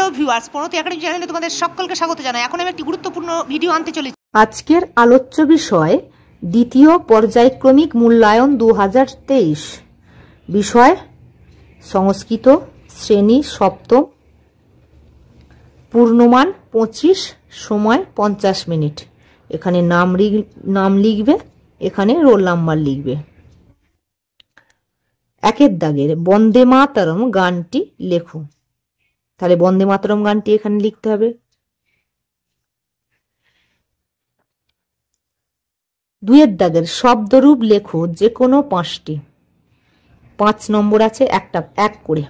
Hello viewers, প্রণতি academy চ্যানেলে তোমাদের সকলকে স্বাগত জানাই। এখন আমি একটি গুরুত্বপূর্ণ ভিডিও আনতে চলেছি। আজকের আলোচ্য বিষয় দ্বিতীয় পর্যায়ক্রমিক মূল্যায়ন 2023। বিষয় সংস্কৃত, শ্রেণী সপ্তম, পূর্ণমান 25, সময় 50 মিনিট। এখানে নাম লিখবে, এখানে রোল নাম্বার লিখবে। একের দাগের বন্দে মাতরম গানটি লেখো। তাহলে বন্দে মাতরম গানটি এখানে লিখতে হবে। দুইয়ের দাগের শব্দরূপ লেখো, যে কোনো 5টি। 5 নম্বর আছে, এক করে।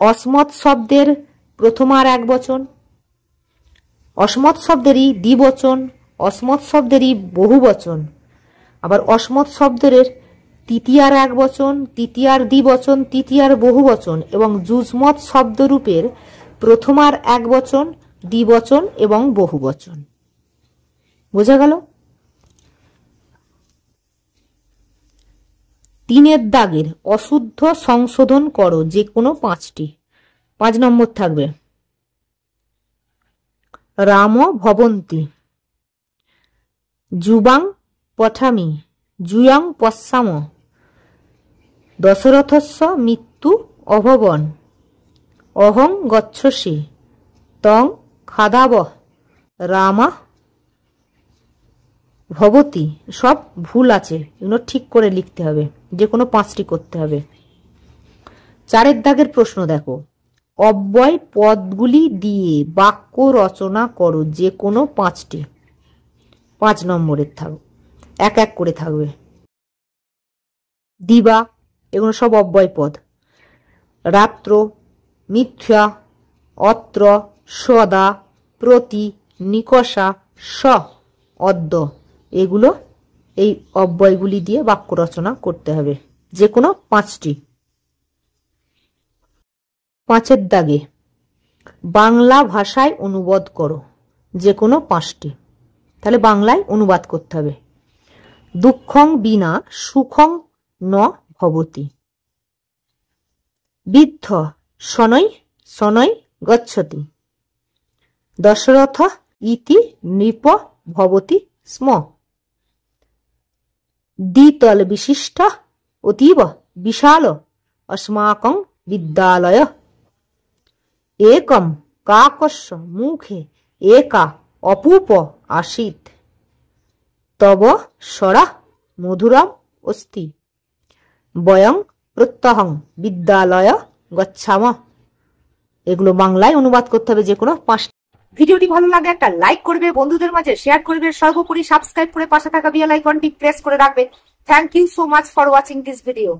অসমত শব্দের প্রথম আর এক বচন, অসমত শব্দেরই দ্বিবচন, অসমত শব্দেরই বহু বচন, আবার অসমত শব্দের তৃতীয়ার এক বচন, তৃতীয়ার দ্বিবচন, তৃতীয়ার বহু বচন এবং যুজমত শব্দরূপের প্রথম আর এক বচন, দ্বিবচন এবং বহু বচন। বোঝা গেল? 3-এর দাগের অশুদ্ধ সংশোধন করো, যে কোনো 5টি। 5 নম্বর থাকবে রাম ভবন্তি, যুবাং পঠামি, জুয়ং পশ্যাম, দশরথস্য মৃত্যু অভবন, অহং গচ্ছসি, তং খাদাব, রামা ভবতি। সব ভুল আছে, এগুলো ঠিক করে লিখতে হবে, যে কোনো 5টি করতে হবে। 4-এর দাগের প্রশ্ন দেখো, অব্যয় পদগুলি দিয়ে বাক্য রচনা করো, যে কোনো 5টি। 5 নম্বরের থাকবে, এক করে থাকবে। দিবা, এগুলো সব অব্যয় পদ। রাত্র, মিথ্যা, অত্র, সদা, প্রতি, নিকষা, স, অদ্য, এগুলো এই অব্যয়গুলি দিয়ে বাক্য রচনা করতে হবে, যে কোনো 5টি। 5-এর দাগে বাংলা ভাষায় অনুবাদ করো, যে কোনো 5টি। তাহলে বাংলায় অনুবাদ করতে হবে। দুঃখং বিনা সুখং ন ভবতি, বৃদ্ধ শনৈ শনৈ গচ্ছতি, দশরথ ইতি নৃপ ভবতি স্ম, দ্বিতল বিশিষ্ট অতীব বিশাল अस्माकं विद्यालय, एकम काकस्य मुखे एका अपूप आसीत्, तव स्वरा मधुरम अस्ति, বয়ং প্রত্যহং বিদ্যালয় গচ্ছাম। এগুলো বাংলায় অনুবাদ করতে হবে, যে কোনো 5। ভিডিওটি ভালো লাগলে একটা লাইক করবে, বন্ধুদের মাঝে শেয়ার করবে, সর্বোপরি সাবস্ক্রাইব করে পাশে থাকা বেল আইকনটি প্রেস করে রাখবে। Thank you so much for watching this video.